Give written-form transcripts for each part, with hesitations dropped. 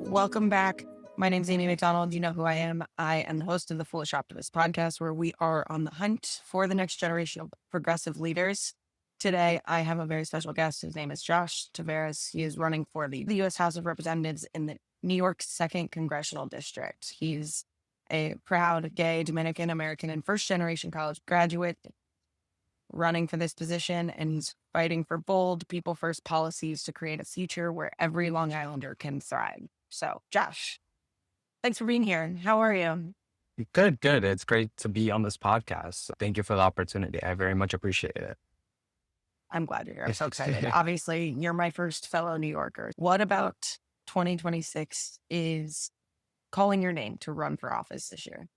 Welcome back. My name's Amy McDonald. You know who I am. I am the host of the Foolish Optimist Podcast, where we are on the hunt for the next generation of progressive leaders. Today, I have a very special guest. His name is Josh Taveras. He is running for the U.S. House of Representatives in the New York 2nd Congressional District. He's a proud gay Dominican American and first-generation college graduate running for this position, and he's fighting for bold, people-first policies to create a future where every Long Islander can thrive. So, Josh, thanks for being here. How are you? Good. It's great to be on this podcast. Thank you for the opportunity. I very much appreciate it. I'm glad you're here. I'm so excited. Obviously, you're my first fellow New Yorker. What about 2026 is calling your name to run for office this year?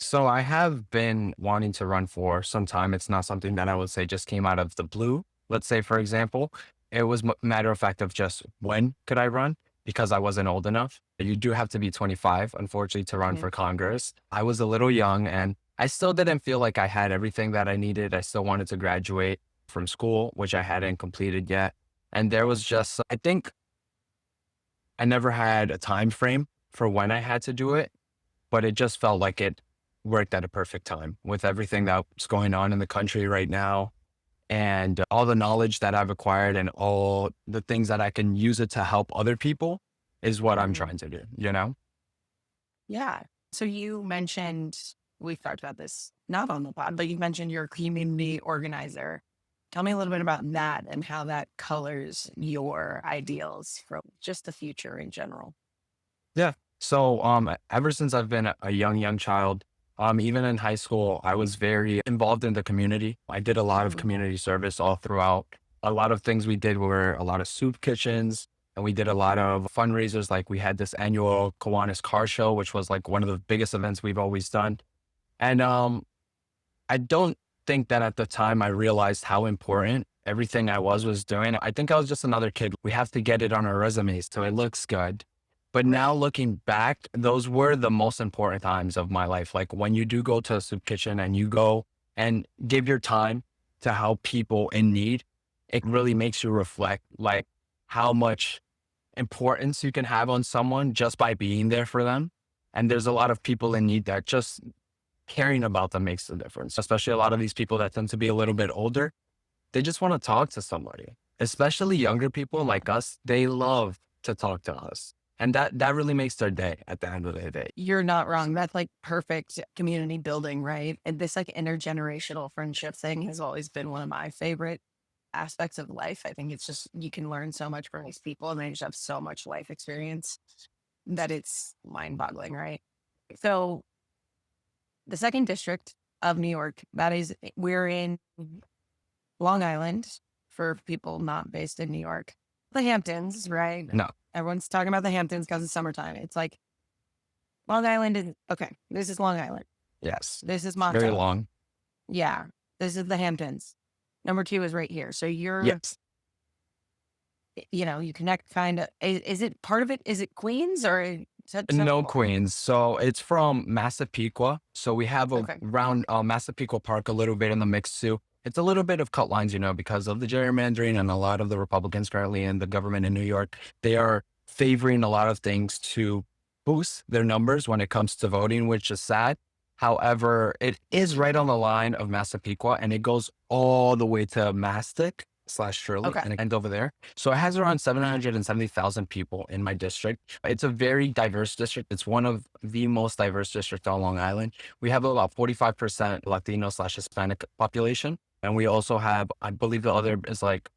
So I have been wanting to run for some time. It's not something that I would say just came out of the blue. Let's say, for example, it was matter of fact of just when could I run? Because I wasn't old enough. You do have to be 25, unfortunately, to run for Congress. I was a little young and I still didn't feel like I had everything that I needed. I still wanted to graduate from school, which I hadn't completed yet. And there was just, I think I never had a time frame for when I had to do it, but it just felt like it worked at a perfect time with everything that's going on in the country right now and all the knowledge that I've acquired and all the things that I can use it to help other people is what I'm trying to do, you know? Yeah. So you mentioned, we've talked about this, not on the pod, but you mentioned you're a community organizer. Tell me a little bit about that and how that colors your ideals for just the future in general. Yeah. So ever since I've been a young child, even in high school, I was very involved in the community. I did a lot of community service all throughout. A lot of things we did were a lot of soup kitchens, and we did a lot of fundraisers. Like we had this annual Kiwanis car show, which was like one of the biggest events we've always done. And I don't think that at the time I realized how important everything I was doing. I think I was just another kid. We have to get it on our resumes so it looks good. But now looking back, those were the most important times of my life. Like when you do go to a soup kitchen and you go and give your time to help people in need, it really makes you reflect like how much importance you can have on someone just by being there for them. And there's a lot of people in need that just caring about them makes the difference, especially a lot of these people that tend to be a little bit older. They just want to talk to somebody, especially younger people like us. They love to talk to us. And that really makes their day at the end of the day. You're not wrong. That's like perfect community building, right? And this like intergenerational friendship thing has always been one of my favorite aspects of life. I think it's just, you can learn so much from these people and they just have so much life experience that it's mind boggling, right? So the 2nd District of New York, we're in Long Island for people not based in New York. The Hamptons, right? No. Everyone's talking about the Hamptons because it's summertime. It's like Long Island is, okay, this is Long Island. Yes. This is Montauk. Very long. Yeah. This is the Hamptons. Number 2 is right here. So you're, Yes. you know, you connect kind of, is it part of it? Is it Queens or? No, Queens. So it's from Massapequa. So we have around Massapequa Park a little bit in the mix too. It's a little bit of cut lines, you know, because of the gerrymandering and a lot of the Republicans currently in the government in New York. They are favoring a lot of things to boost their numbers when it comes to voting, which is sad. However, it is right on the line of Massapequa and it goes all the way to Mastic/Shirley and end over there. So it has around 770,000 people in my district. It's a very diverse district. It's one of the most diverse districts on Long Island. We have about 45% Latino/Hispanic population. And we also have, I believe the other is like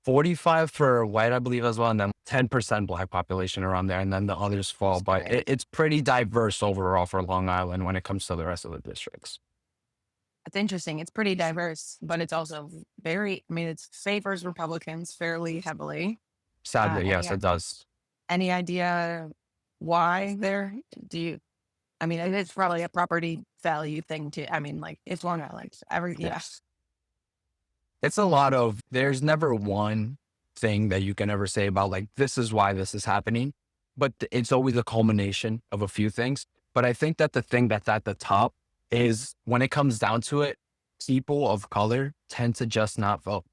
45 for white, I believe as well. And then 10% Black population around there. And then the others fall. But it's pretty diverse overall for Long Island when it comes to the rest of the districts. It's interesting. It's pretty diverse, but it's also very, I mean, it favors Republicans fairly heavily. Sadly, yes, it does. Any idea why there? I mean, it's probably a property value thing too. I mean, like it's Long Island. Yes. It's a lot of, there's never one thing that you can ever say about like, this is why this is happening, but it's always a culmination of a few things. But I think that the thing that's at the top is when it comes down to it, people of color tend to just not vote.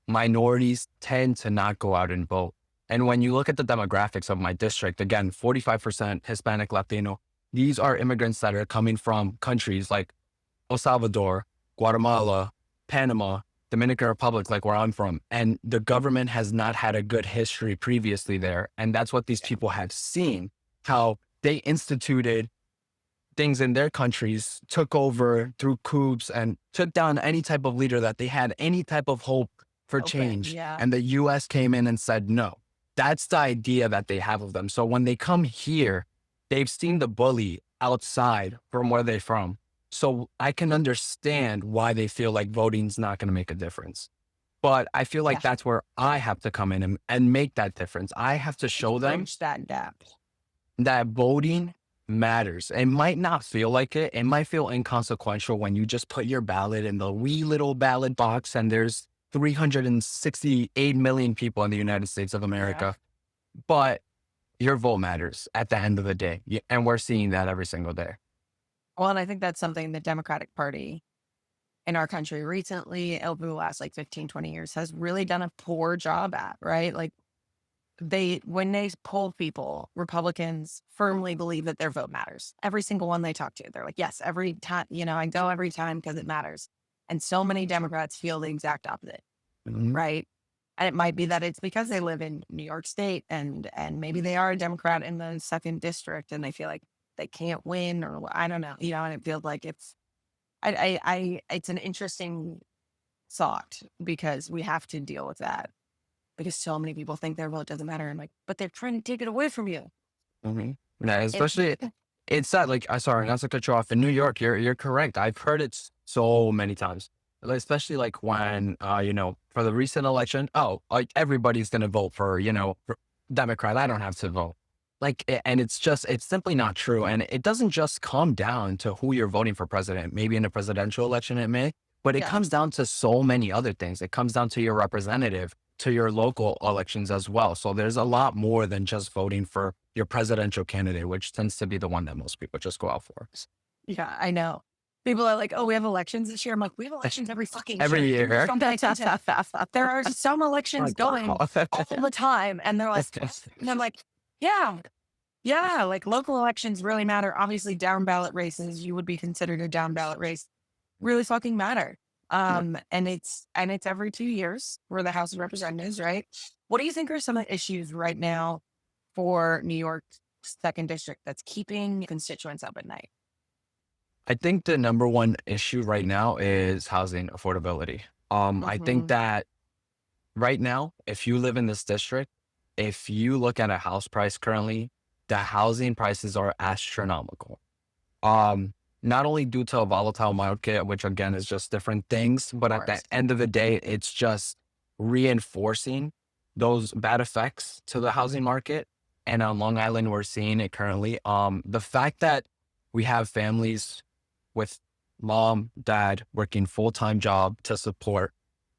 Minorities tend to not go out and vote. And when you look at the demographics of my district, again, 45% Hispanic, Latino, these are immigrants that are coming from countries like El Salvador, Guatemala, Panama, Dominican Republic, like where I'm from. And the government has not had a good history previously there. And that's what these people have seen, how they instituted things in their countries, took over through coups and took down any type of leader that they had any type of hope for change. Yeah. And the US came in and said, no, that's the idea that they have of them. So when they come here, they've seen the bully outside from where they're from. So I can understand why they feel like voting's not going to make a difference. But I feel like that's where I have to come in and make that difference. I have to show them that gap, that voting matters. It might not feel like it. It might feel inconsequential when you just put your ballot in the wee little ballot box and there's 368 million people in the United States of America. Yeah. But your vote matters at the end of the day. And we're seeing that every single day. Well, and I think that's something the Democratic Party in our country recently, over the last 15, 20 years, has really done a poor job at, right? Like when they poll people, Republicans firmly believe that their vote matters. Every single one they talk to, they're like, yes, every time, I go every time because it matters. And so many Democrats feel the exact opposite, right? And it might be that it's because they live in New York State and maybe they are a Democrat in the 2nd district and they feel like they can't win, or I don't know, and it feels like it's an interesting thought because we have to deal with that because so many people think their vote doesn't matter. And but they're trying to take it away from you. Yeah, especially it's sad. Sorry, not to cut you off. In New York, you're correct. I've heard it so many times, especially when, for the recent election, everybody's going to vote for Democrat. I don't have to vote. And it's simply not true. And it doesn't just come down to who you're voting for president. Maybe in a presidential election it may, but it comes down to so many other things. It comes down to your representative, to your local elections as well. So there's a lot more than just voting for your presidential candidate, which tends to be the one that most people just go out for. Yeah, I know. People are like, oh, we have elections this year. I'm like, we have elections every fucking year. There are some elections going all the time. And they're like, and I'm like, yeah, local elections really matter. Obviously, down ballot races, you would be considered a down ballot race, really fucking matter. And it's every 2 years for the House of Representatives, right? What do you think are some of the issues right now for New York's 2nd district that's keeping constituents up at night? I think the number one issue right now is housing affordability. I think that right now, if you live in this district, if you look at a house price currently, the housing prices are astronomical. Not only due to a volatile market, which again is just different things, but at the end of the day, it's just reinforcing those bad effects to the housing market. And on Long Island, we're seeing it currently. The fact that we have families with mom, dad working full-time job to support,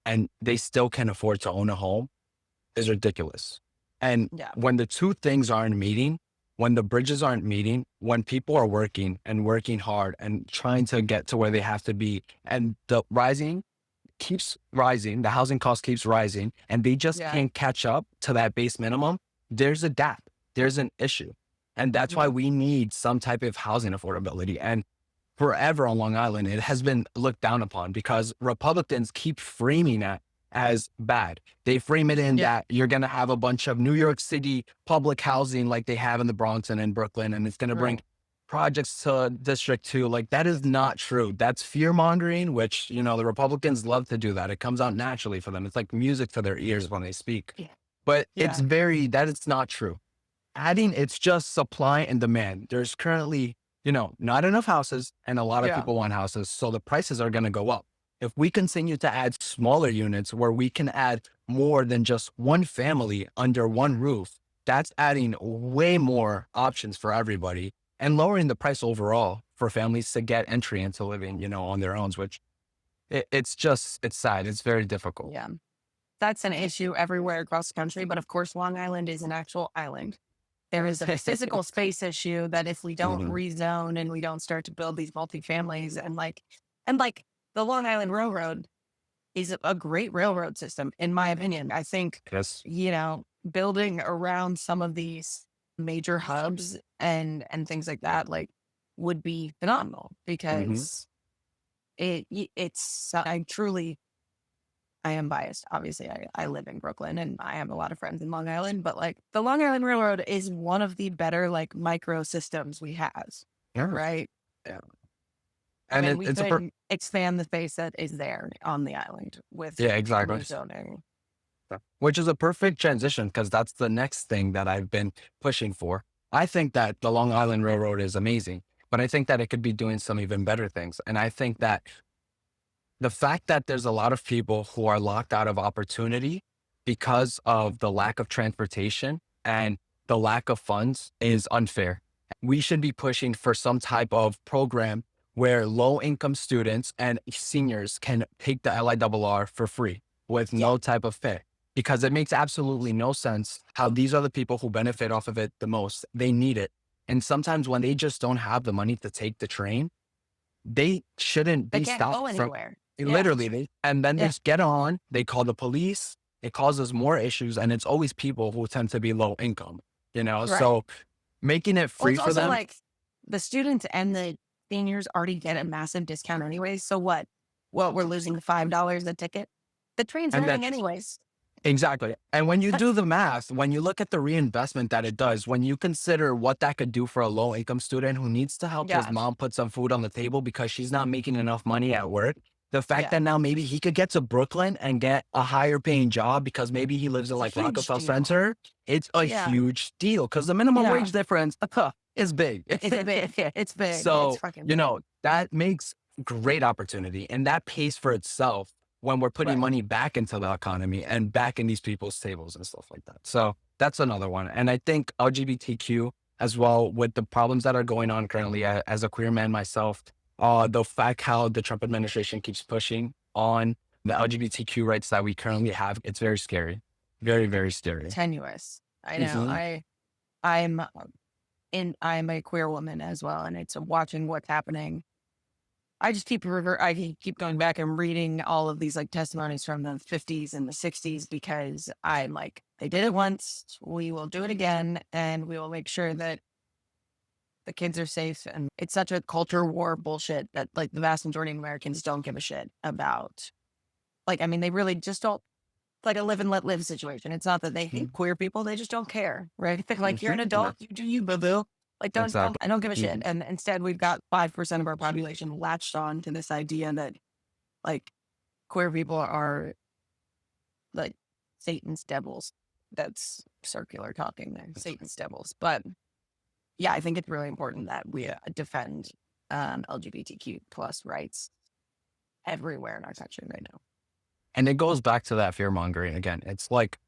and they still can afford to own a home is ridiculous. And when the two things aren't meeting, when the bridges aren't meeting, when people are working and working hard and trying to get to where they have to be, and the housing cost keeps rising, and they just can't catch up to that base minimum, there's a gap, there's an issue. And that's why we need some type of housing affordability. And forever on Long Island, it has been looked down upon because Republicans keep framing that as bad. They frame it in that you're going to have a bunch of New York City public housing like they have in the Bronx and in Brooklyn, and it's going to bring projects to District 2. That is not true. That's fear mongering, which, the Republicans love to do that. It comes out naturally for them. It's like music to their ears when they speak. But that is not true. It's just supply and demand. There's currently, not enough houses, and a lot of people want houses. So the prices are going to go up. If we continue to add smaller units where we can add more than just one family under one roof, that's adding way more options for everybody and lowering the price overall for families to get entry into living, on their own, which it's sad. It's very difficult. Yeah. That's an issue everywhere across the country. But of course, Long Island is an actual island. There is a physical space issue that if we don't rezone and we don't start to build these multifamilies and the Long Island Railroad is a great railroad system, in my opinion. I think, building around some of these major hubs and things like that, like, would be phenomenal Hmm. because it's I am biased. Obviously, I live in Brooklyn and I have a lot of friends in Long Island, but like the Long Island Railroad is one of the better like micro systems we have, Yeah. right? Yeah. And And we it's could expand the space that is there on the island with yeah, exactly. new zoning. Which is a perfect transition because that's the next thing that I've been pushing for. I think that the Long Island Railroad is amazing, but I think that it could be doing some even better things. And I think that the fact that there's a lot of people who are locked out of opportunity because of the lack of transportation and the lack of funds is unfair. We should be pushing for some type of program where low income students and seniors can take the LIRR for free with Yeah. no type of pay, because it makes absolutely no sense how these are the people who benefit off of it the most. They need it. And sometimes when they just don't have the money to take the train, they shouldn't They be can't stopped go from anywhere. Yeah. literally. And then they Yeah. just get on, they call the police, it causes more issues. And it's always people who tend to be low income, you know? Right. So making it Well, free it's for also them. like the students and the seniors already get a massive discount anyways. So what? Well, we're losing $5 a ticket. The train's And then running anyways. exactly. And when you do the math, when you look at the reinvestment that it does, when you consider what that could do for a low income student who needs to help his Yeah. mom put some food on the table because she's not making enough money at work, the fact Yeah. that now maybe he could get to Brooklyn and get a higher paying job because maybe he lives in It's a like huge Rockefeller deal. Center, it's a Yeah. huge deal because the minimum Yeah. wage difference is big. It's big. It's big. It's So, fucking you big. know, that makes great opportunity and that pays for itself when we're putting Right. money back into the economy and back in these people's tables and stuff like that. So that's another one. And I think LGBTQ as well, with the problems that are going on currently as a queer man myself, the fact how the Trump administration keeps pushing on the LGBTQ rights that we currently have, it's very scary. Very, very scary. Tenuous. I know. Mhm. I'm I'm a queer woman as well, and it's watching what's happening. I just keep going back and reading all of these like testimonies from the 50s and the 60s because I'm like, they did it once, we will do it again, and we will make sure that the kids are safe. And it's such a culture war bullshit that like the vast majority of Americans don't give a shit about. Like, I mean, they really just don't. It's like a live and let live situation. It's not that they hate queer people; they just don't care, right? They're like, you're an Mhm. adult, you do you, boo boo. Like, Exactly. I don't give a shit. Mhm. And instead, we've got 5% of our population latched on to this idea that like queer people are like Satan's devils. That's circular talking there, Satan's devils. But yeah, I think it's really important that we defend LGBTQ plus rights everywhere in our country right now. And it goes back to that fear mongering again. It's like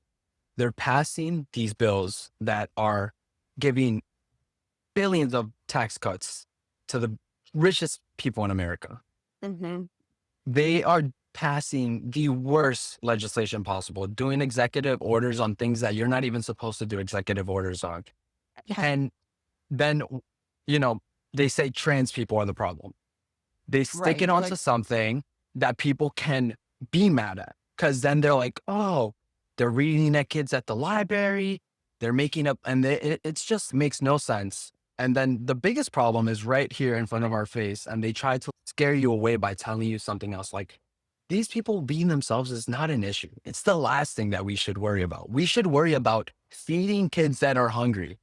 they're passing these bills that are giving billions of tax cuts to the richest people in America. Mm-hmm. They are passing the worst legislation possible, doing executive orders on things that you're not even supposed to do executive orders on. Yeah, And then, you know, they say trans people are the problem. They stick right. it You're onto like, something that people can be mad at. Cause then they're like, oh, they're reading at kids at the library. They're making up, and it's just makes no sense. And then the biggest problem is right here in front of our face. And they try to scare you away by telling you something else. Like these people being themselves is not an issue. It's the last thing that we should worry about. We should worry about feeding kids that are hungry,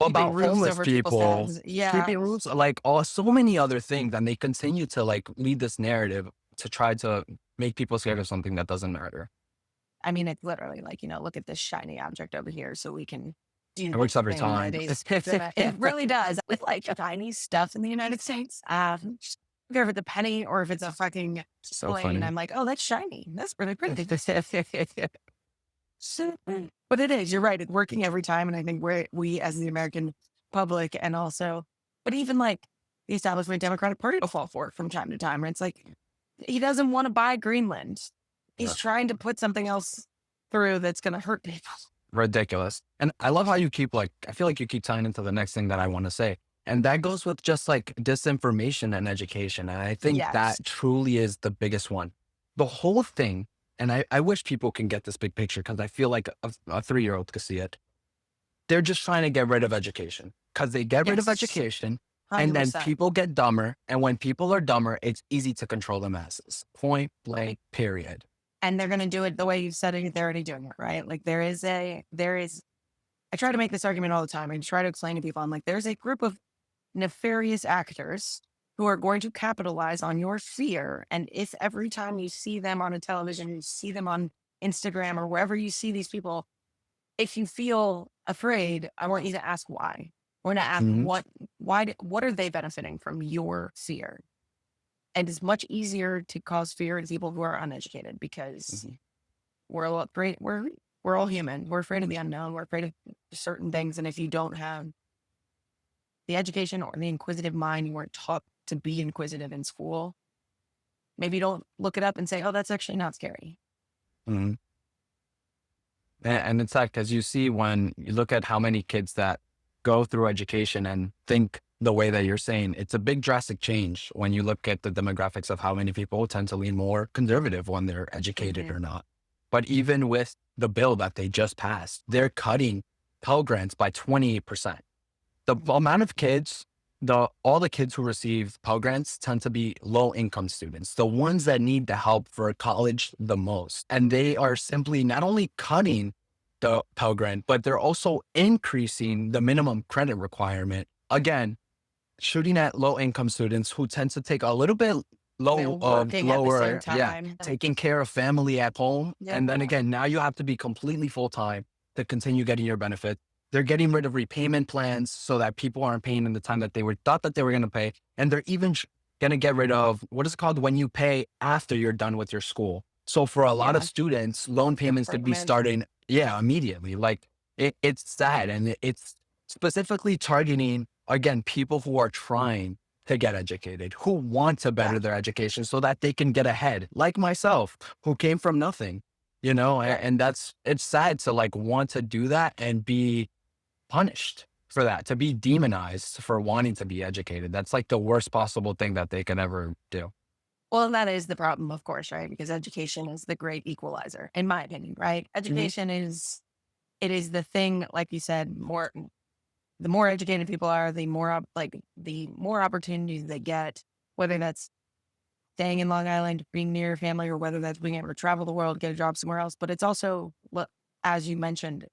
keeping about roofs homeless over people's people, heads. Yeah. keeping roofs, like all so many other things. And they continue to like lead this narrative to try to make people scared of something that doesn't matter. I mean, it's literally like, look at this shiny object over here so we can do It works this every thing time. that is, it really does. With like shiny stuff in the United States. I don't care if it's a penny or if it's a fucking So plane. funny. I'm like, oh, that's shiny. That's really pretty. So, but it is, you're right. It's working every time. And I think we as the American public and also, but even like the establishment Democratic Party will fall for it from time to time. And it's like, he doesn't want to buy Greenland. He's Yeah. trying to put something else through that's going to hurt people. Ridiculous. And I love how you keep like, I feel like you keep tying into the next thing that I want to say. And that goes with just like disinformation and education. And I think Yes. that truly is the biggest one. The whole thing and I wish people can get this big picture because I feel like a 3-year-old could see it. They're just trying to get rid of education because they get rid of Yes. education and then 100%. people get dumber. And when people are dumber, it's easy to control the masses. Point blank, period. And they're going to do it the way you said it. They're already doing it, right? Like I try to make this argument all the time. I try to explain to people, I'm like, there's a group of nefarious actors who are going to capitalize on your fear. And if every time you see them on a television, you see them on Instagram or wherever you see these people, if you feel afraid, I want you to ask why. I want to ask Mhm. what are they benefiting from your fear? And it's much easier to cause fear in people who are uneducated because Mhm. we're all afraid. We're all human. We're afraid of the unknown. We're afraid of certain things. And if you don't have the education or the inquisitive mind, you weren't taught to be inquisitive in school, maybe don't look it up and say, oh, that's actually not scary. Mhm. And in fact, as you see, when you look at how many kids that go through education and think the way that you're saying, it's a big drastic change when you look at the demographics of how many people tend to lean more conservative when they're educated or not. But even with the bill that they just passed, they're cutting Pell Grants by 28%. The amount of kids, all the kids who receive Pell Grants tend to be low income students, the ones that need the help for college the most. And they are simply not only cutting the Pell Grant, but they're also increasing the minimum credit requirement. Again, shooting at low income students who tend to take a little bit They're working at the same yeah, time. taking care of family at home. Yeah. And then again, now you have to be completely full time to continue getting your benefit. They're getting rid of repayment plans so that people aren't paying in the time that they were thought that they were going to pay. And they're even going to get rid of what is it called when you pay after you're done with your school. So for a lot of Yeah. students, loan payments could be Department. starting, immediately. Like it's sad. And it's specifically targeting, again, people who are trying to get educated, who want to better their education so that they can get ahead, like myself, who came from nothing, and it's sad to like want to do that and be punished for that, to be demonized for wanting to be educated. That's like the worst possible thing that they could ever do. Well, that is the problem, of course, right? Because education is the great equalizer, in my opinion, right? Education is the thing, like you said, the more educated people are, the more opportunities they get, whether that's staying in Long Island, being near your family, or whether that's being able to travel the world, get a job somewhere else. But it's also, as you mentioned,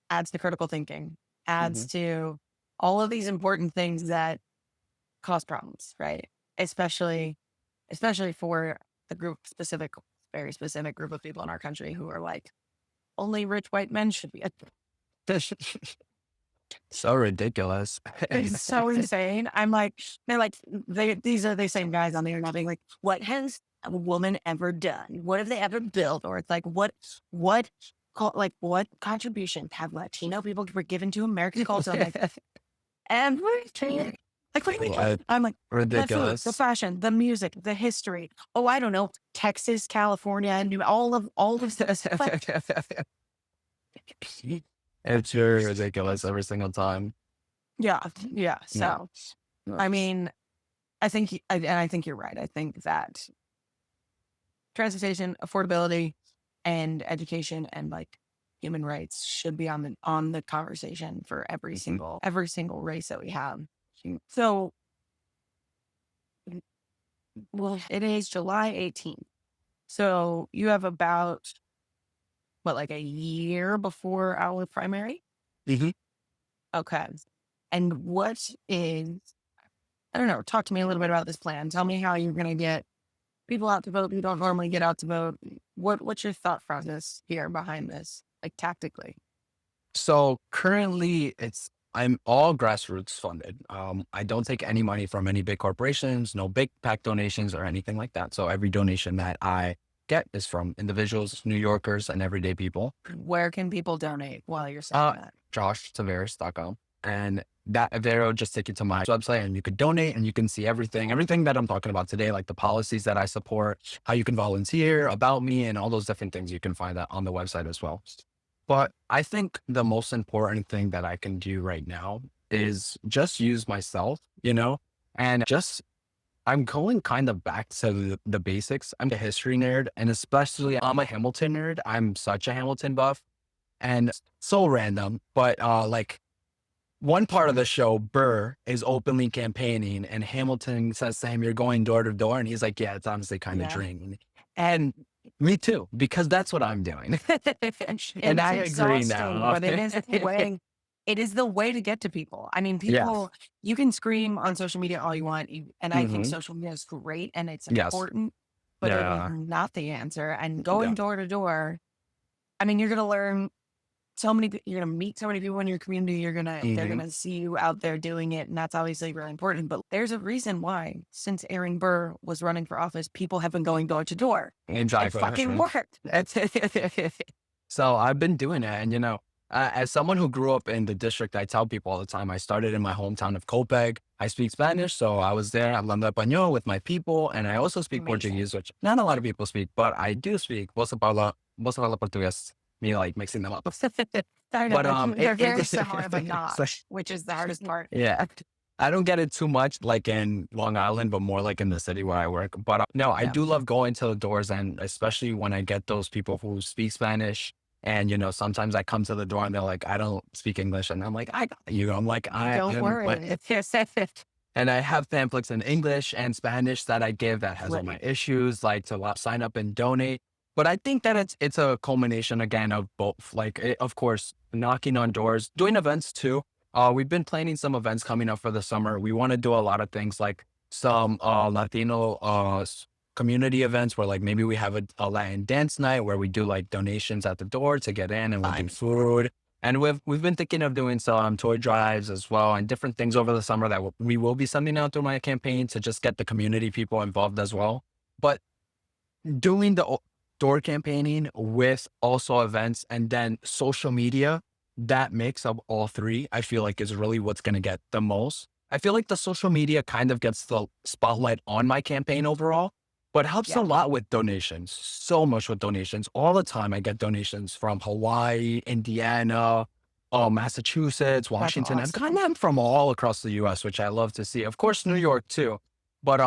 adds to critical thinking, adds Mhm. to all of these important things that cause problems, right? Especially for the very specific group of people in our country who are like, only rich white men should be. So ridiculous. It's so insane. I'm like, these are the same guys on the internet being like, what has a woman ever done? What have they ever built? Or it's like, what contribution have Latino people were given to American culture? I'm like, everything. Like, what do you mean? I'm like, the food, the Ridiculous. fashion, the music, the history. Oh, I don't know, Texas, California, and all of this. It's very ridiculous every single time. Yeah. Yeah. So, I mean, I think you're right. I think that transportation, affordability, and education and like human rights should be on the conversation for every single race that we have. So, well, it is July 18th. So you have about like a year before our primary? Mhm. Okay. And I don't know, talk to me a little bit about this plan. Tell me how you're going to get people out to vote who don't normally get out to vote. What's your thought process here behind this, like tactically? So currently I'm all grassroots funded. I don't take any money from any big corporations, no big pack donations or anything like that. So every donation that I get is from individuals, New Yorkers, and everyday people. Where can people donate while you're saying that? JoshTaveras.com. And that there will just take you to my website and you could donate and you can see everything that I'm talking about today, like the policies that I support, how you can volunteer, about me, and all those different things. You can find that on the website as well. But I think the most important thing that I can do right now is just use myself, and just I'm going kind of back to the basics. I'm a history nerd, and especially I'm a Hamilton nerd. I'm such a Hamilton buff, and so random, but like one part of the show, Burr is openly campaigning, and Hamilton says to him, "You're going door to door," and he's like, "Yeah, it's honestly kind of Yeah. draining." And me too, because that's what I'm doing, and It's I agree exhausting, now. but it is the way. It is the way to get to people. I mean, Yes. people. You can scream on social media all you want, and I think Hmm. social media is great and it's Yes. important, but it is Yeah. not the answer. And Yeah. going door to door, I mean, you're gonna learn so many. You're gonna meet so many people in your community. They're Hmm. gonna see you out there doing it, and that's obviously really important. But there's a reason why, since Aaron Burr was running for office, people have been going door to door. It Exactly. fucking worked. So I've been doing it. And, as someone who grew up in the district, I tell people all the time, I started in my hometown of Copeg. I speak Spanish. So I was there. I learned español with my people. And I also speak Amazing. Portuguese, which not a lot of people speak, but I do speak. Vos habla portugués. Me like mixing them up. I know, But they're very similar, but not, so, which is the hardest part. yeah. I don't get it too much like in Long Island, but more like in the city where I work. But no, I Yeah. do love going to the doors, and especially when I get those people who speak Spanish. And, sometimes I come to the door and they're like, I don't speak English. And I'm like, I got you. I'm like, Don't worry. and I have pamphlets in English and Spanish that I give that has all my Right. issues, like to sign up and donate. But I think that it's a culmination again of both. Like, of course, knocking on doors, doing events too. We've been planning some events coming up for the summer. We want to do a lot of things like some Latino community events where like maybe we have a Latin dance night where we do like donations at the door to get in, and we'll do food. And we've been thinking of doing some toy drives as well and different things over the summer that we will be sending out through my campaign to just get the community people involved as well. But doing the door campaigning with also events and then social media, that mix of all three, I feel like is really what's going to get the most. I feel like the social media kind of gets the spotlight on my campaign overall, but helps a Yeah. lot with donations. So much with donations. All the time I get donations from Hawaii, Indiana, Massachusetts, Washington. I've awesome. gotten them from all across the US, which I love to see. Of course, New York too. But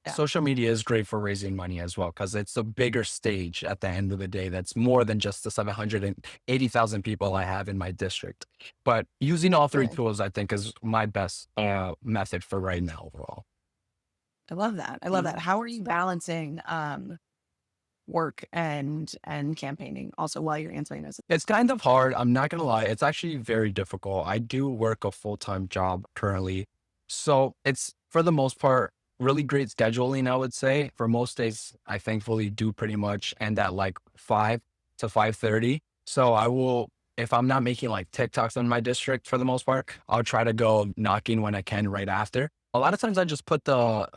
Yeah. social media is great for raising money as well, because it's a bigger stage at the end of the day. That's more than just the 780,000 people I have in my district. But using all three Right. tools, I think, is my best method for right now overall. I love that. I love that. How are you balancing work and campaigning also while you're answering those? It's kind of hard. I'm not going to lie. It's actually very difficult. I do work a full-time job currently. So it's, for the most part, really great scheduling, I would say. For most days, I thankfully do pretty much end at like 5 to 5:30. So I will, if I'm not making like TikToks in my district for the most part, I'll try to go knocking when I can right after. A lot of times I just put the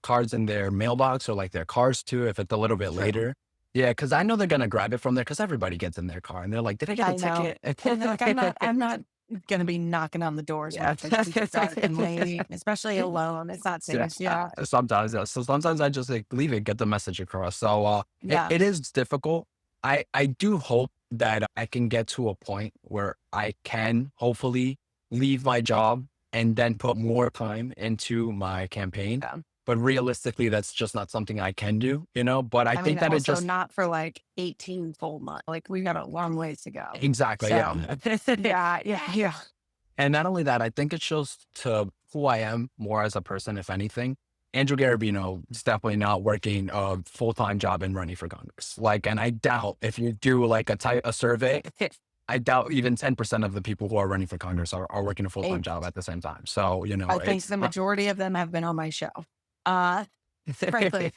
cards in their mailbox or like their cars too, if it's a little bit True. later. Yeah, because I know they're gonna grab it from there because everybody gets in their car and they're like, "Did I get a I know. ticket?" And like, I'm not gonna be knocking on the doors when it's like dark and late, especially alone. It's not safe. Yeah. Sometimes, yeah. So sometimes I just like leave it, get the message across. So Yeah. it is difficult. I do hope that I can get to a point where I can hopefully leave my job and then put more time into my campaign. Yeah. But realistically, that's just not something I can do, But I I mean, think that it also just not for like 18 full months. Like we got a long ways to go. exactly, So yeah. yeah. And not only that, I think it shows to who I am more as a person, if anything. Andrew Garabino is definitely not working a full-time job and running for Congress. Like, and I doubt if you do like a survey, I doubt even 10% of the people who are running for Congress are working a full-time job at the same time. So, I think the majority of them have been on my show. Frankly.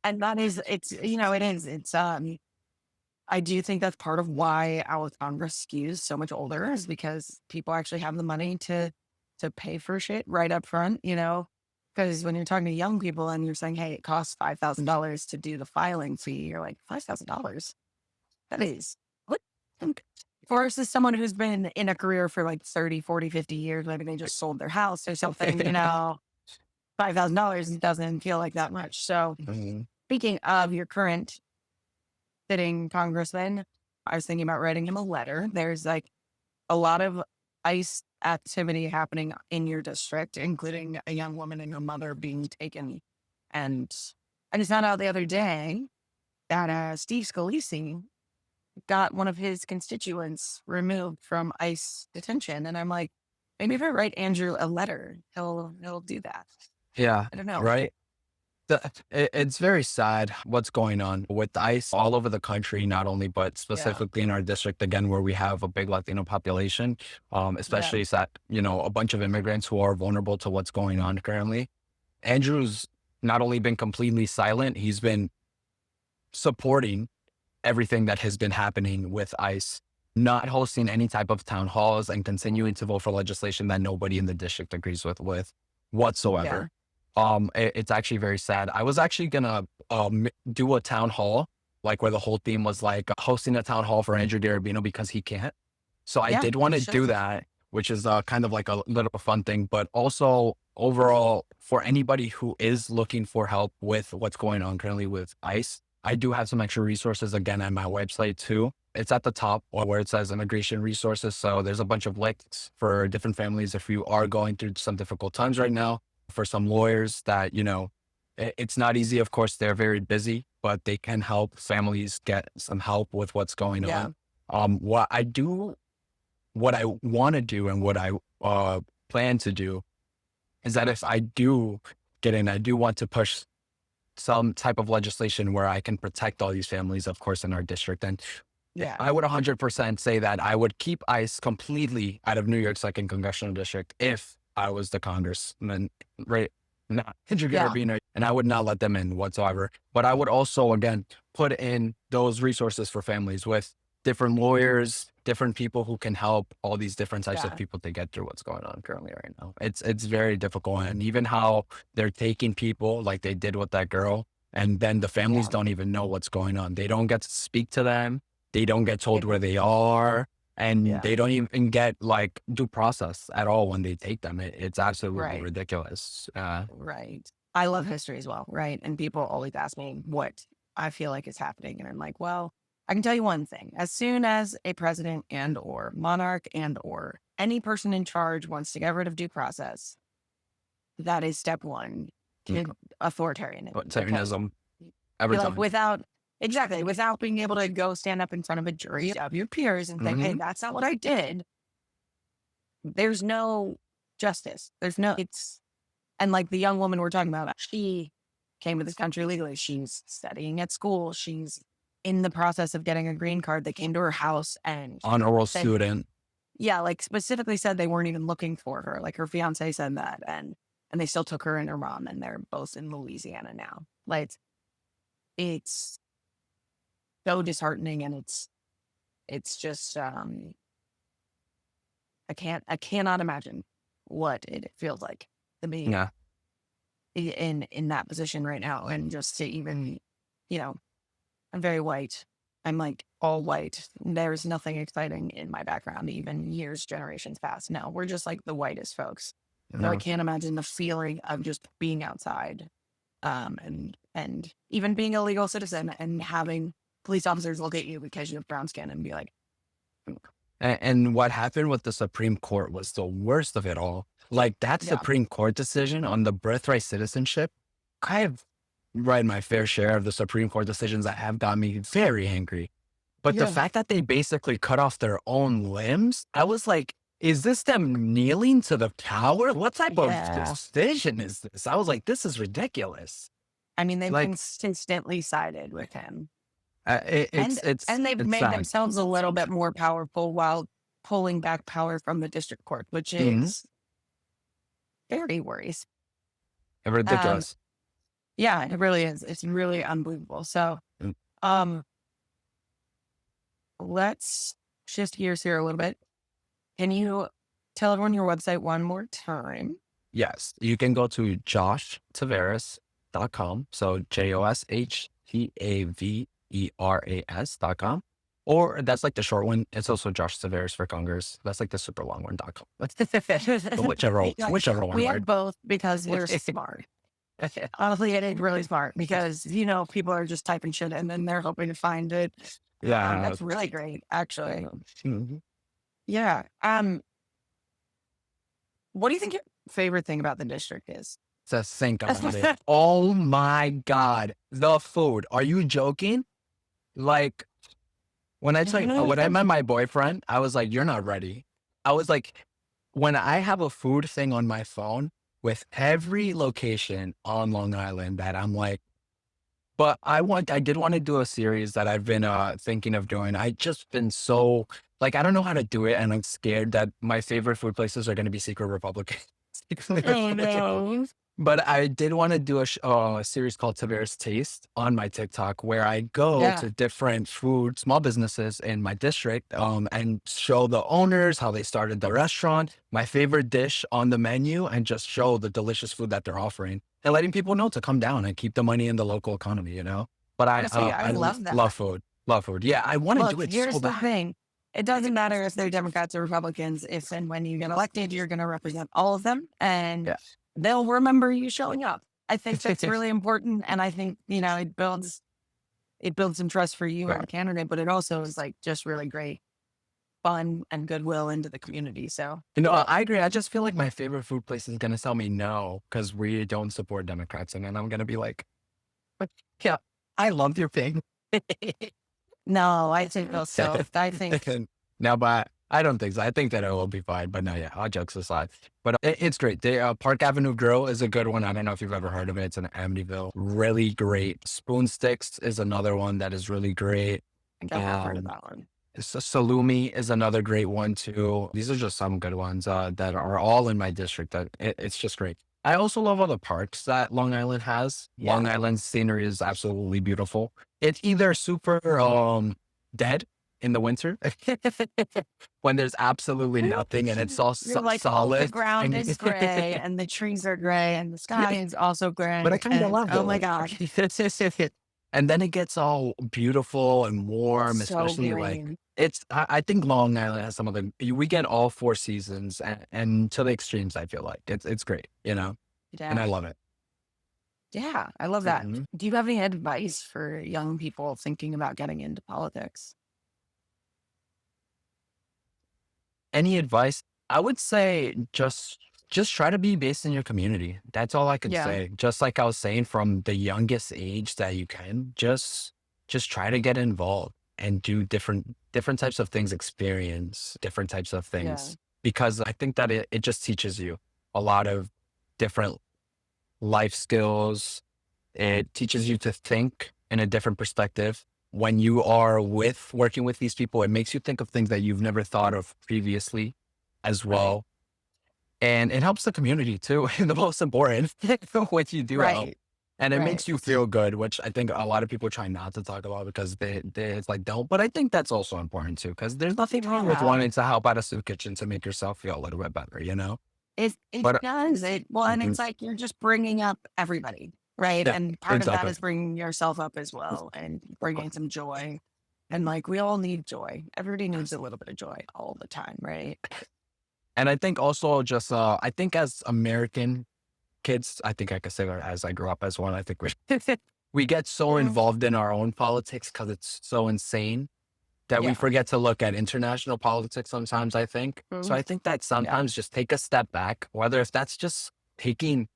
And that is, it is. It's, I do think that's part of why our Congress skews so much older is because people actually have the money to pay for shit right up front, because when you're talking to young people and you're saying, hey, it costs $5,000 to do the filing fee, you're like, $5,000? That is what? Versus someone who's been in a career for like 30, 40, 50 years, maybe they just sold their house or something, $5,000 doesn't feel like that much. So speaking of your current sitting congressman, I was thinking about writing him a letter. There's like a lot of ICE activity happening in your district, including a young woman and her mother being taken. And I just found out the other day that Steve Scalise got one of his constituents removed from ICE detention. And I'm like, maybe if I write Andrew a letter, he'll do that. Yeah, I don't know. right. It's very sad what's going on with ICE all over the country, not only, but Yeah. specifically in our district, again, where we have a big Latino population, Yeah. especially that, a bunch of immigrants who are vulnerable to what's going on currently. Andrew's not only been completely silent, he's been supporting everything that has been happening with ICE, not hosting any type of town halls and continuing to vote for legislation that nobody in the district agrees with Yeah. whatsoever. It's actually very sad. I was actually gonna do a town hall, like where the whole theme was like hosting a town hall for Andrew Garabino because he can't. So I Yeah. did want You to do should. that, which is kind of like a little fun thing, but also overall for anybody who is looking for help with what's going on currently with ICE, I do have some extra resources again at my website too. It's at the top where it says immigration resources. So there's a bunch of links for different families if you are going through some difficult times right now. For some lawyers that, it's not easy. Of course, they're very busy, but they can help families get some help with what's going Yeah. on. What I want to do and what I plan to do is that if I do get in, I do want to push some type of legislation where I can protect all these families, of course, in our district. And Yeah. I would 100% say that I would keep ICE completely out of New York's second congressional district if I was the congressman, right? Not Andrew Yeah. Garabino, and I would not let them in whatsoever. But I would also, again, put in those resources for families with different lawyers, different people who can help all these different types of Yeah. people to get through what's going on currently right now. It's very difficult. And even how they're taking people like they did with that girl, and then the families Yeah. don't even know what's going on. They don't get to speak to them. They don't get told It- where they are, and yeah. they don't even get like due process at all when they take them. It's absolutely Right. ridiculous. Right. I love history as well. Right. And people always ask me what I feel like is happening. And I'm like, well, I can tell you one thing. As soon as a president and or monarch and or any person in charge wants to get rid of due process, that is step one to authoritarianism. Authoritarianism every You're like time. without being able to go stand up in front of a jury of your peers and say, hey, Mhm. that's not what I did. There's no justice. And like the young woman we're talking about, she came to this country legally. She's studying at school. She's in the process of getting a green card. They came to her house and Honor roll said, student. yeah, like specifically said they weren't even looking for her. Like her fiance said that. And they still took her and her mom, and they're both in Louisiana now. Like it's so disheartening, and it's just I cannot imagine what it feels like to be Yeah. in that position right now. And just to even, I'm very white. I'm like all white. There's nothing exciting in my background, even years, generations past. No, we're just like the whitest folks. So I Yeah. can't imagine the feeling of just being outside, and even being a legal citizen and having police officers look at you because you have brown skin and be like, And what happened with the Supreme Court was the worst of it all. Like that yeah, Supreme Court decision on the birthright citizenship, I've read my fair share of the Supreme Court decisions that have got me very angry. But the yeah, fact that they basically cut off their own limbs, I was like, is this them kneeling to the power? What type of yeah. decision is this? I was like, this is ridiculous. I mean, they've Like, consistently sided with him, it's and they've it's made sad. themselves a little bit more powerful while pulling back power from the district court, which Mhm. is very worrisome. Um, Ridiculous. yeah, it really is. It's really unbelievable. So, Mm. um, let's shift gears here a little bit. Can you tell everyone your website one more time? Yes, you can go to joshtaveras.com. So JOSHTAVERAS.com. Or that's like the short one. It's also Josh Taveras for Congress. That's like the super long one.com. But whichever Yeah, one we have word. both because we're smart. Honestly, it is really smart because, people are just typing shit and then they're hoping to find it. Yeah. That's really great, actually. Mhm. Yeah. What do you think your favorite thing about the district is? To think about it. Oh my God. The food. Are you joking? Like, when I met my boyfriend, I was like, you're not ready. I was like, when I have a food thing on my phone with every location on Long Island that I'm like, but I did want to do a series that I've been thinking of doing. I just been so like, I don't know how to do it. And I'm scared that my favorite food places are going to be secret Republican. Secret Oh Republican. no. But I did want to do a series called Taveras Taste on my TikTok where I go Yeah. to different small businesses in my district, and show the owners how they started the restaurant, my favorite dish on the menu, and just show the delicious food that they're offering and letting people know to come down and keep the money in the local economy, you know? But Honestly, I love love that. food, love food. Yeah, I want to Look, do it so here's the bad. thing. It doesn't matter if they're Democrats or Republicans. If and when you get elected, you're going to represent all of them and Yeah. they'll remember you showing up. I think that's really important. And I think, it builds some trust for you as a Right. candidate, but it also is like just really great fun and goodwill into the community. So You know, I agree. I just feel like my favorite food place is gonna tell me no because we don't support Democrats, and then I'm gonna be like, but yeah, I loved your pig. no, I think they'll still, I think, No, but I don't think so. I think that it will be fine. But no, yeah, all jokes aside. But it's great. Park Avenue Grill is a good one. I don't know if you've ever heard of it. It's in Amityville. Really great. Spoon Sticks is another one that is really great. I think I have heard of Um, that one. Salumi is another great one too. These are just some good ones that are all in my district. It's just great. I also love all the parks that Long Island has. Long Yeah. Island scenery is absolutely beautiful. It's either super dead in the winter when there's absolutely nothing and it's all You're like, oh, the solid. ground And is gray and the trees are gray and the sky yeah, is also but I gray. kind of And love oh my those. gosh, And then it gets all beautiful and warm, so especially like green. I think Long Island has some of we get all four seasons and to the extremes, I feel like it's great, you know, and I Yeah. love it. Yeah. I love that. Mhm. Do you have any advice for young people thinking about getting into politics? Any advice? I would say just try to be based in your community. That's all I could Yeah. say. Just like I was saying, from the youngest age that you can, just try to get involved and do different types of things, experience different types of Yeah. things. Because I think that it just teaches you a lot of different life skills. It teaches you to think in a different perspective. When you are working with these people, it makes you think of things that you've never thought of previously as Right. well. And it helps the community too. The most important, what you do help. Right. And it Right. makes you feel good, which I think a lot of people try not to talk about because it's like, don't. But I think that's also important too, because there's nothing wrong with Yeah. wanting to help out a soup kitchen to make yourself feel a little bit better, you know? It But does. And mhm, it's like you're just bringing up everybody, right? yeah, And part of that exactly. is bringing yourself up as well and bringing some joy. And like we all need joy. Everybody needs a little bit of joy all the time, right? And I think also just, I think as American kids, I think I could say that as I grew up as one, I think we get so Yeah. involved in our own politics because it's so insane that we Yeah. forget to look at international politics sometimes, I think. So Mhm. I think that Yeah. sometimes just take a step back, whether if that's just taking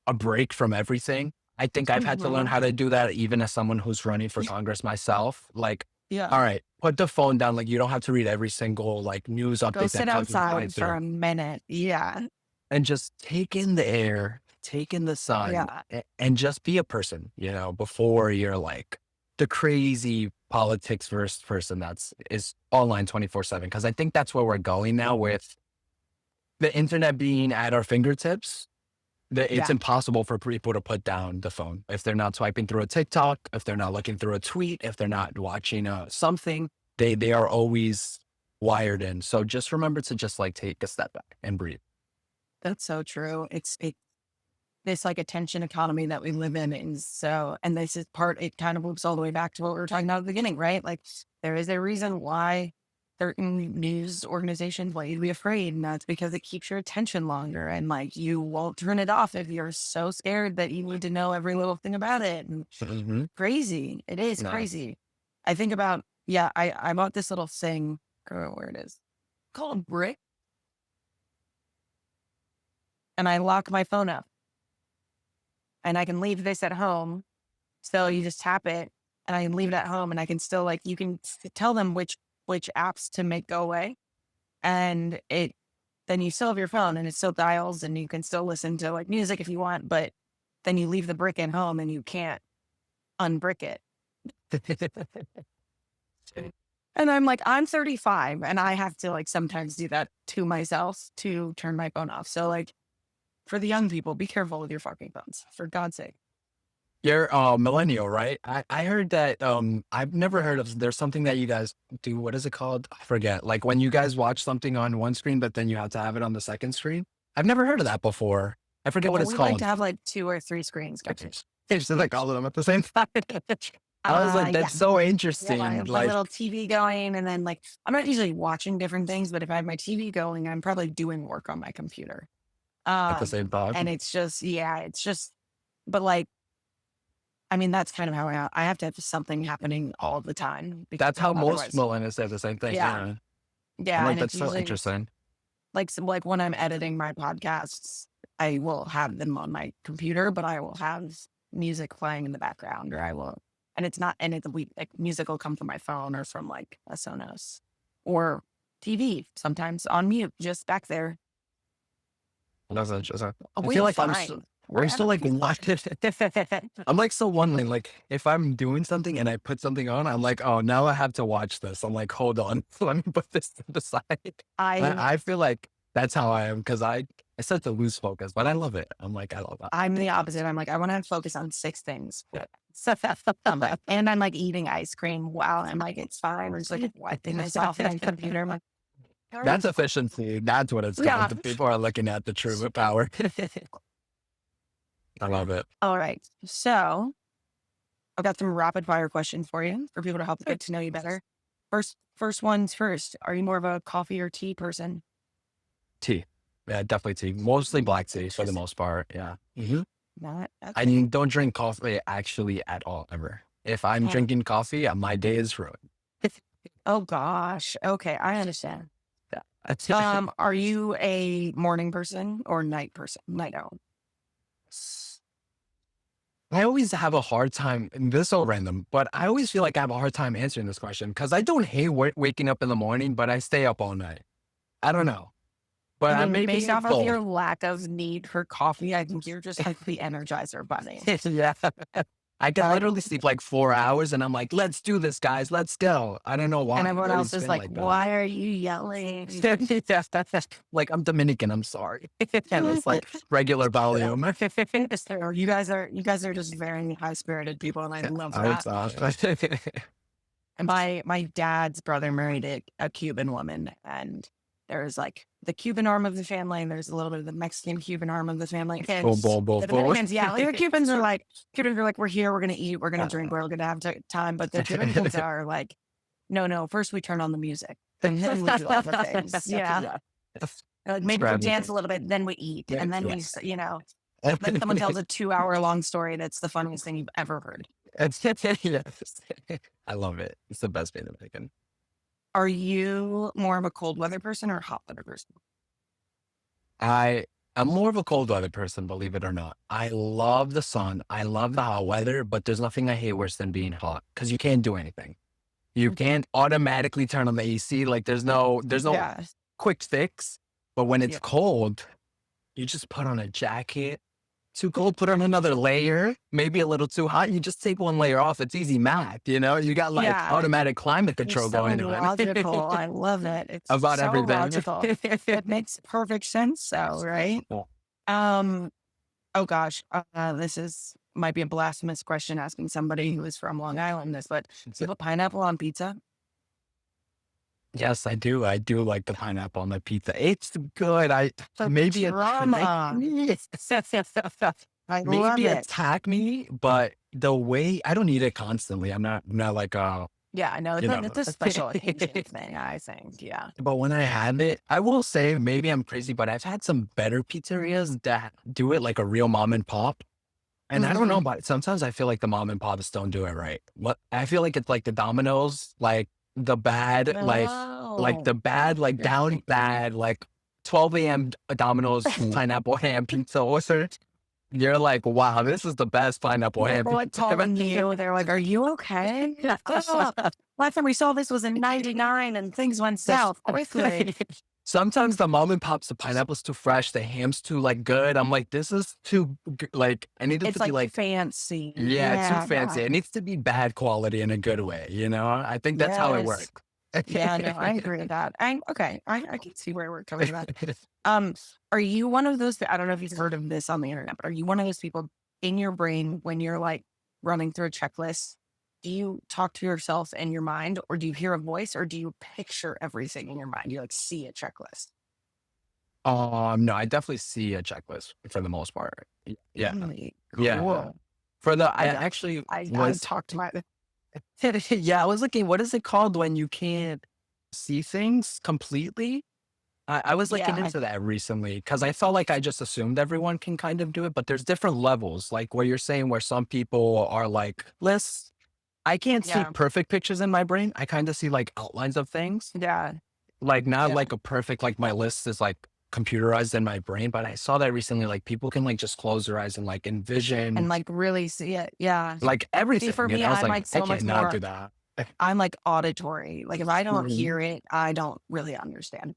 a break from everything. I think I've had to learn Mhm. how to do that even as someone who's running for Congress myself. Like, all Yeah. right, put the phone down. Like, you don't have to read every single like news Go update sit that comes flying outside for through, a minute. Yeah. and just take in the air, take in the sun, Yeah. and just be a person, you know, before you're like the crazy politics verse person is online 24/7. Cause I think that's where we're going now with the internet being at our fingertips. That it's Yeah. impossible for people to put down the phone if they're not swiping through a TikTok, if they're not looking through a tweet, if they're not watching something. They are always wired in. So just remember to just like take a step back and breathe. That's so true. This like attention economy that we live in is so, and this is part, it kind of loops all the way back to what we were talking about at the beginning, right? Like there is a reason why certain news organizations want you to be afraid, and that's because it keeps your attention longer and like you won't turn it off if you're so scared that you need to know every little thing about it. And Hmm. crazy. It is No. crazy. I think about, yeah, I bought this little thing, I don't know where it is, called Brick. and I lock my phone up, and I can leave this at home. So you just tap it, and I can leave it at home, and I can still like, you can tell them which apps to make go away, and then you still have your phone, and it still dials, and you can still listen to like music if you want, but then you leave the brick at home, and you can't unbrick it. And I'm like, I'm 35, and I have to like sometimes do that to myself to turn my phone off. So like, for the young people, be careful with your fucking phones, for God's sake. You're millennial, right? I heard that I've never heard of, there's something that you guys do. What is it called? I forget. Like when you guys watch something on one screen, but then you have to have it on the second screen. I've never heard of that before. I forget what it's We called. like to have like 2 or 3 screens. It's just like all of them at the same time. I was like, that's so interesting. I have my little TV going, and then like, I'm not usually watching different things, but if I have my TV going, I'm probably doing work on my computer. At the same time. And it's just, but like, I mean, that's kind of how I have to have something happening all the time. That's how most millennials say the same thing. Yeah. Yeah. Yeah. Like, And that's it's so usually interesting. like, like when I'm editing my podcasts, I will have them on my computer, but I will have music playing in the background, or I will, and it's not, and it's like music will come from my phone or from like a Sonos or TV, sometimes on mute, just back there. That's interesting. I We're feel like fine. we're still like watching. I'm like so wondering, like if I'm doing something and I put something on, I'm like, oh, now I have to watch this. I'm like, hold on, let me put this to the side. I feel like that's how I am, because I start to lose focus, but I love it. I'm like, I love that. I'm the opposite. I'm like, I want to focus on 6 things. And I'm like eating ice cream while I'm like, it's fine. Or just like wiping myself on my computer. I'm like, that's efficiency. That's what it's called. Yeah. The people are looking at the true power. I love it. all right. So I've got some rapid fire questions for you, for people to help get to know you better. First one's first. Are you more of a coffee or tea person? Tea. Yeah, definitely tea. Mostly black tea for the most part. Yeah. Mm-hmm. Not. Okay. I don't drink coffee actually at all, ever. If I'm drinking coffee, my day is ruined. Oh gosh. Okay, I understand. Yeah. Are you a morning person or night person? Night owl. I always have a hard time, and this is so random, but I always feel like I have a hard time answering this question, because I don't hate waking up in the morning, but I stay up all night. I don't know. But I I mean, may be based off of both. your lack of need for coffee, I think you're just like the Energizer bunny. Yeah. I can literally sleep like 4 hours, and I'm like, let's do this, guys. Let's go. I don't know why. And everyone I've else always is been like, that. why are you yelling? Like, I'm Dominican. I'm sorry. And it's like regular volume. You guys are just very high spirited people, and I love that. And my dad's brother married a Cuban woman, and there's like the Cuban arm of the family, and there's a little bit of the Mexican Cuban arm of the family. And the Dominicans, like, the Cubans are like, we're here, we're gonna eat, we're gonna drink, we're gonna have time. But the Dominicans are like, no, first we turn on the music, and then we do other things. Yeah. Like, maybe we dance a little bit, then we eat, and then we, then someone tells a 2-hour long story that's the funniest thing you've ever heard. I love it. It's the best being Dominican. Are you more of a cold weather person or a hot weather person? I'm more of a cold weather person, believe it or not. I love the sun. I love the hot weather, but there's nothing I hate worse than being hot, because you can't do anything. You can't automatically turn on the AC. Like there's no quick fix. But when it's cold, you just put on a jacket. Too cold, put on another layer. Maybe a little too hot, you just take one layer off. It's easy math, you got like automatic climate control going on. Logical. I love it. It's about so everything. Logical. It makes perfect sense, though, right? Oh gosh, this might be a blasphemous question, asking somebody who is from Long Island this, but do you put pineapple on pizza? Yes, I do. I do like the pineapple on the pizza. It's good. Maybe drama. maybe attack me, but the way I don't eat it constantly. I'm not like yeah, I know. It's a special occasion thing, I think. Yeah. But when I had it, I will say, maybe I'm crazy, but I've had some better pizzerias that do it like a real mom and pop. And I don't know about it. Sometimes I feel like the mom and pops don't do it right. I feel like it's like the Domino's, like the bad, like the bad, like down bad, like 12 a.m. Domino's pineapple ham pizza order. You're like, wow, this is the best pineapple ham People like pizza I've calling ever you. They're like, "Are you okay?" Oh, last time we saw this was in '99, and things went south quickly. Sometimes the mom and pops, the pineapple's too fresh, the ham's too like good. I'm like, this is too like, I need it It's to be like like, fancy. yeah, too fancy. It needs to be bad quality in a good way. I think that's how it Yes. works. Yeah, no, I agree with that. I can see where we're coming from that. Are you one of those? I don't know if you've heard of this on the internet, but are you one of those people in your brain when you're like running through a checklist? Do you talk to yourself in your mind, or do you hear a voice, or do you picture everything in your mind? You like see a checklist. No, I definitely see a checklist for the most part. Yeah. Really Yeah. cool. For the, I Yeah. actually I was, talked to my yeah, I was looking, what is it called when you can't see things completely? I was looking yeah into that recently because I felt like I just assumed everyone can kind of do it, but there's different levels, like where you're saying where some people are like lists. I can't see yeah perfect pictures in my brain. I kind of see like outlines of things, yeah like not yeah like a perfect, like my list is like computerized in my brain, but I saw that recently, like people can like just close their eyes and like envision and like really see it. Yeah. like See, for everything. And me, I was I'm like, like I so much cannot more. do that. I'm like auditory. Like if I don't Mhm. hear it, I don't really understand.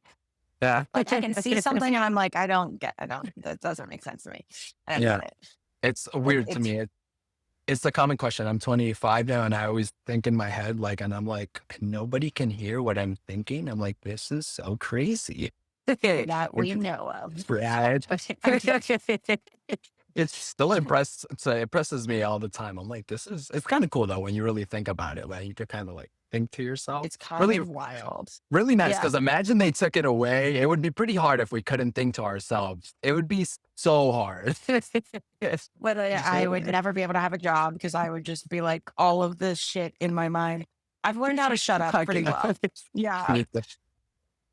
Yeah. Like I can see something and I'm like, I don't get, I don't, that doesn't make sense to me. I don't Yeah. get it. It's weird to It's, me. It's the common question. I'm 25 now, and I always think in my head, like, and I'm like, nobody can hear what I'm thinking. I'm like, this is so crazy. that we It's know of. rad. It still impresses me all the time. I'm like, it's kind of cool though when you really think about it. Like you could kind of like think to yourself. It's kind Really, of wild. really nice. Yeah. Because imagine they took it away. It would be pretty hard if we couldn't think to ourselves. It would be so hard. Yes. But I would never be able to have a job because I would just be like all of this shit in my mind. I've learned how to shut up pretty well. Yeah.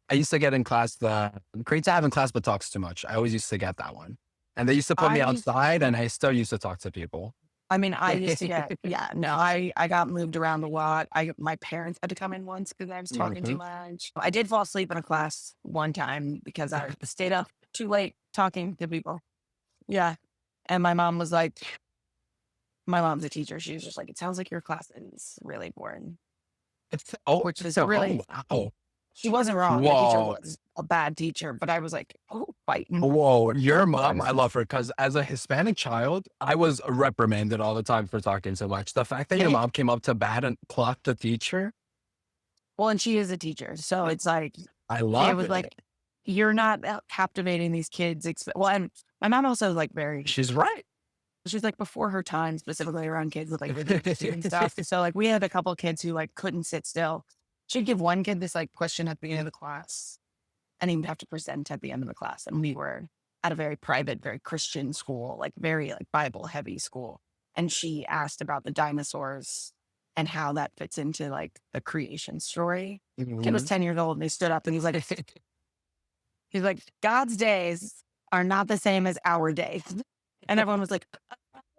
I used to get in class the great to have in class, but talks too much. I always used to get that one. And they used to put me I outside, and I still used to talk to people. I mean, I used to get, yeah, no, I got moved around a lot. My parents had to come in once because I was talking too Mhm. much. I did fall asleep in a class one time because I stayed up too late talking to people. Yeah. And my mom's a teacher. She was just like, it sounds like your class is really boring, which is really, Wow. she wasn't wrong. The teacher Whoa. was a bad teacher, but I was like, oh, fighting. Whoa. Your Of mom, I course. love her because as a Hispanic child, I was reprimanded all the time for talking so much. The fact that your mom came up to bat and clocked the teacher, Well, and she is a teacher. So it's like, I it love was it. like, you're not captivating these kids. Well, and my mom also was like She's right. she's like before her time, specifically around kids with like ADHD and stuff. So like we had a couple of kids who like couldn't sit still. She'd give one kid this like question at the beginning of the class, and he would have to present at the end of the class. And we were at a very private, very Christian school, like very like Bible heavy school. And she asked about the dinosaurs and how that fits into like the creation story. Kid was Mhm. 10 years old and he stood up and he's like, God's days are not the same as our days. And everyone was like,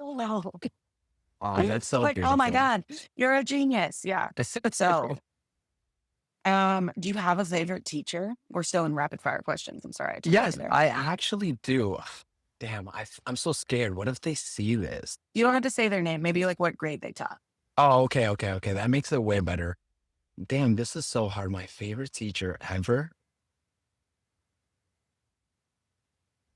oh no. Oh, that's so Like, oh my beautiful. God, you're a genius. Yeah. So, do you have a favorite teacher? We're still in rapid fire questions. I'm sorry. I took Yes, you there. I actually do. Damn, I'm so scared. What if they see this? You don't have to say their name. Maybe like what grade they taught. Oh, okay. That makes it way better. Damn, this is so hard. My favorite teacher ever.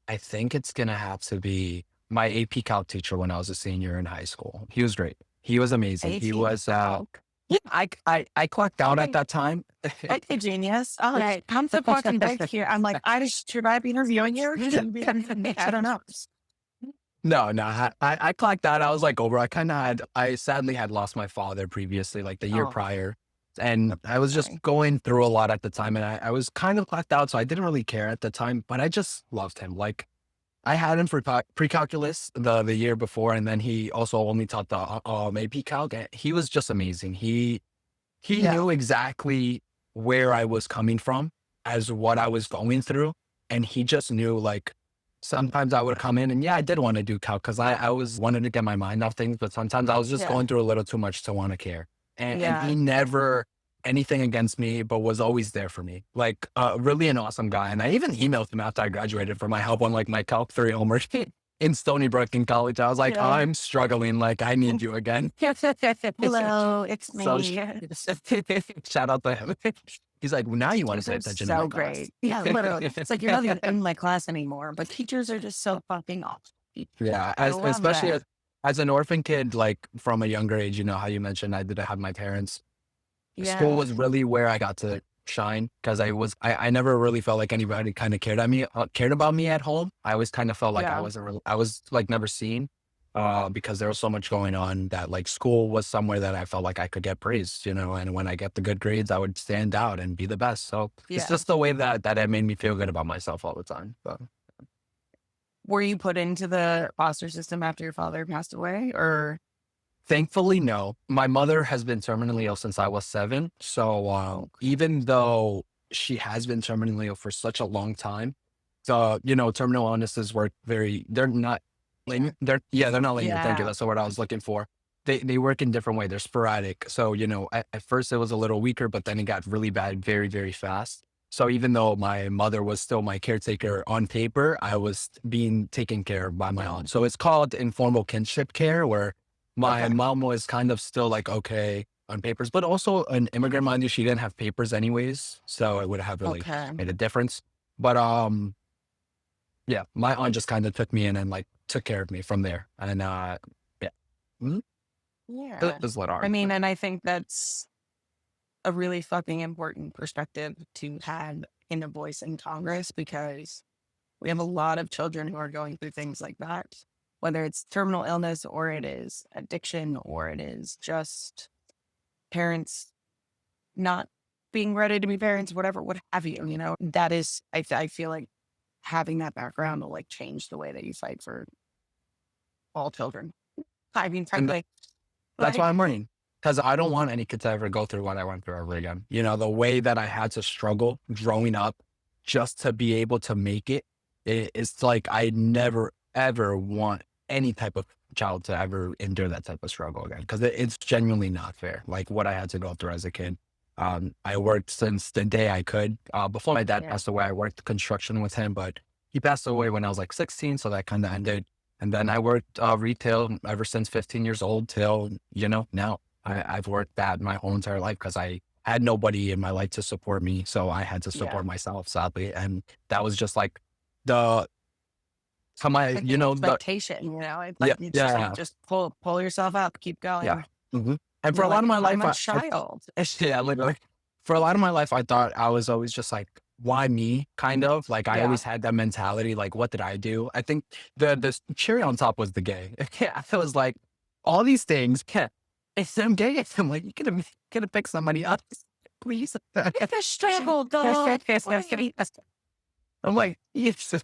I think it's gonna have to be my AP Calc teacher when I was a senior in high school. He was great. He was amazing. He AP was Calc. yeah, I clocked out at Okay. that time. Okay, genius. All right. Come to fucking break here. I'm like, should I be interviewing you? I don't know. No, I clocked out. I was like over. I sadly had lost my father previously, like the year Oh, prior. And I was just sorry. going through a lot at the time. And I was kind of clocked out. So I didn't really care at the time, but I just loved him. Like I had him for pre-calculus the year before. And then he also only taught the AP Calc. And he was just amazing. He Yeah. knew exactly where I was coming from as what I was going through. And he just knew like, sometimes I would come in and yeah, I did want to do calc because I was wanted to get my mind off things, but sometimes I was just Yeah. going through a little too much to want to care. And Yeah. he never anything against me, but was always there for me. Like, really an awesome guy. And I even emailed him after I graduated for my help on like my Calc 3 homework in Stony Brook in college. I was like, Yeah. I'm struggling. Like, I need you again. Hello, it's So me. shout out to him. He's like, well, now you want to pay Teachers are attention to my so class. great. Yeah, literally. It's like you're not even in my class anymore, but teachers are just so fucking awesome. Yeah, I love especially that. as an orphan kid, like from a younger age, you know how you mentioned I didn't have my parents. School Yeah. was really where I got to shine because I never really felt like anybody kind of cared about me at home. I always kind of felt like Yeah. I was like never seen, because there was so much going on that like school was somewhere that I felt like I could get praised, you know, and when I get the good grades, I would stand out and be the best. So it's Yeah. just the way that it made me feel good about myself all the time. So. Were you put into the foster system after your father passed away, or? Thankfully, no. My mother has been terminally ill since I was 7. So even though she has been terminally ill for such a long time, terminal illnesses work they're not linear. They're not linear. Thank you. Yeah. That's the word I was looking for. They work in different ways. They're sporadic. So, at first it was a little weaker, but then it got really bad very, very fast. So even though my mother was still my caretaker on paper, I was being taken care of by my aunt. So it's called informal kinship care, where my Okay. mom was kind of still like, okay, on papers, but also an immigrant, mind you, she didn't have papers anyways. So it would have really Okay. made a difference. But, yeah, my aunt just kind of took me in and like took care of me from there. And, yeah, Mhm. Yeah. It was a little I hard. mean, and I think that's a really fucking important perspective to have in a voice in Congress, because we have a lot of children who are going through things like that, whether it's terminal illness or it is addiction or it is just parents not being ready to be parents, whatever, what have you, that is, I feel like having that background will like change the way that you fight for all children. I mean, And frankly, that's like, why I'm running, because I don't want any kid to ever go through what I went through ever again. You know, the way that I had to struggle growing up just to be able to make it, it's like I never, ever want any type of child to ever endure that type of struggle again, because it's genuinely not fair. Like what I had to go through as a kid. I worked since the day I could. Before my dad yeah, passed away, I worked construction with him, but he passed away when I was like 16, so that kind of ended. And then I worked retail ever since 15 years old till, now. I've worked that my whole entire life because I had nobody in my life to support me. So I had to yeah. support myself, sadly. And that was just like the, how my, Like you an know, the, expectation, it's yeah, like, it's just like, yeah, just pull yourself up, keep yeah. going. And for You're a lot like, of my life, I'm a child. yeah, literally. For a lot of my life, I thought I was always just like, why me? Kind of like I Yeah. always had that mentality. Like, what did I do? I think the cherry on top was the gay. Yeah, I was like, all these things. Yeah, if I'm gay, I'm like, you could have picked somebody else, please. It's a struggle, dog. I'm like, yes.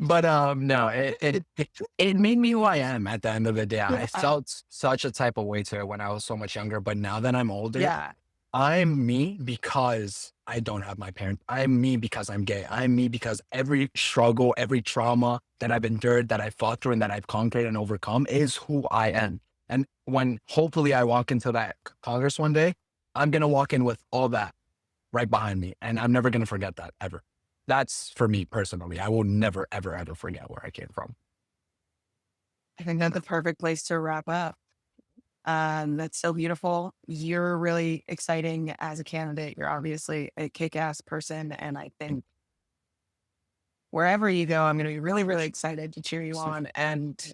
But no, it made me who I am at the end of the day. I felt such a type of way to it when I was so much younger, but now that I'm older, Yeah. I'm me because I don't have my parents. I'm me because I'm gay. I'm me because every struggle, every trauma that I've endured, that I fought through and that I've conquered and overcome is who I am. And when hopefully I walk into that Congress one day, I'm going to walk in with all that right behind me. And I'm never going to forget that ever. That's for me personally. I will never, ever, ever forget where I came from. I think that's the perfect place to wrap up. That's so beautiful. You're really exciting as a candidate. You're obviously a kick-ass person. And I think wherever you go, I'm going to be really, really excited to cheer you on. And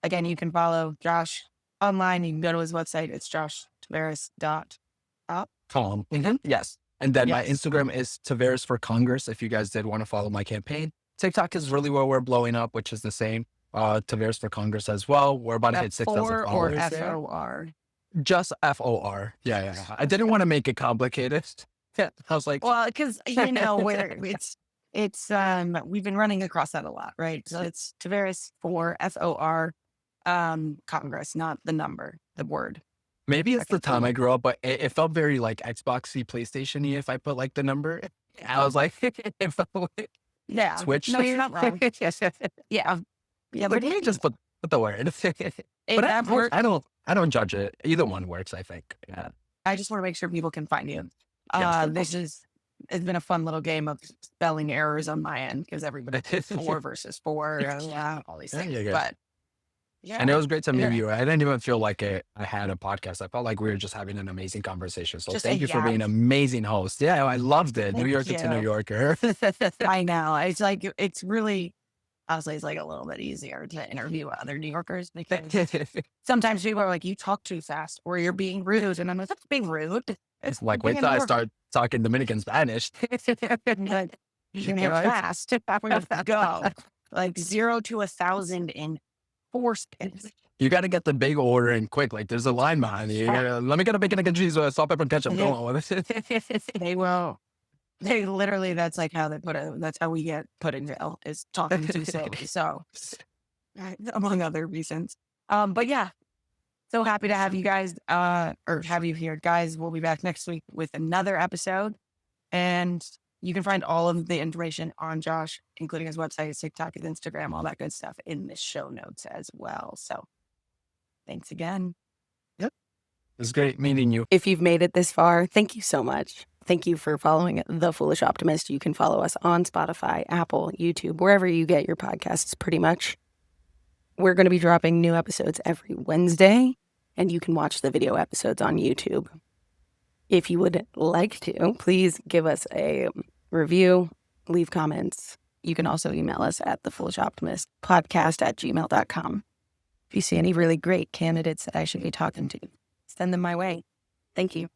again, you can follow Josh online. You can go to his website. It's joshtaveras.up. Yes. And then my Yes. Instagram is Taveras for Congress. If you guys did want to follow my campaign, TikTok is really where we're blowing up, which is the same. Taveras for Congress as well. We're about to hit 6,000 F4 or followers there. FOR? Just FOR. Yeah. I didn't want to make it complicated. Yeah. I was like, Well, because where it's we've been running across that a lot, right? So it's Taveras for FOR, Congress, not the number, the word. maybe it's the time I grew up, but it felt very like Xboxy, PlayStation-y if I put like the number. I was like, it felt like Yeah. Switch. No, you're not wrong. Yeah. Yeah, like, but let me just put What the word? If that works, I don't judge it. Either one works, I think. Yeah. I just want to make sure people can find you. Yes. It's been a fun little game of spelling errors on my end because everybody four versus four, all these There things. you go. But yeah, And it was great to meet Yeah. you. I didn't even feel like I had a podcast. I felt like we were just having an amazing conversation. So Just thank a you for being an amazing host. Yeah, I loved it. New Thank Yorker to New you. Yorker. I know. It's like, it's really, honestly, it's like a little bit easier to interview other New Yorkers because sometimes people are like, you talk too fast or you're being rude. And I'm like, that's being rude. It's like, wait till I start talking Dominican Spanish. You're fast. We're going to go like 0 to 1,000 in 4 seconds. You got to get the big order in quick. Like there's a line behind you. Let me get a bacon, egg, and cheese, salt, pepper, and ketchup. Go on. They will. They literally, that's like how that's how we get put in jail is talking too slowly. So, among other reasons. But yeah, so happy to have you guys, or have you here. Guys, we'll be back next week with another episode. And you can find all of the information on Josh, including his website, his TikTok, his Instagram, all that good stuff in the show notes as well. So thanks again. Yep. It was great meeting you. If you've made it this far, thank you so much. Thank you for following The Foolish Optimist. You can follow us on Spotify, Apple, YouTube, wherever you get your podcasts, pretty much. We're going to be dropping new episodes every Wednesday, and you can watch the video episodes on YouTube. If you would like to, please give us a review, leave comments. You can also email us at thefoolishoptimistpodcast@gmail.com. If you see any really great candidates that I should be talking to, send them my way. Thank you.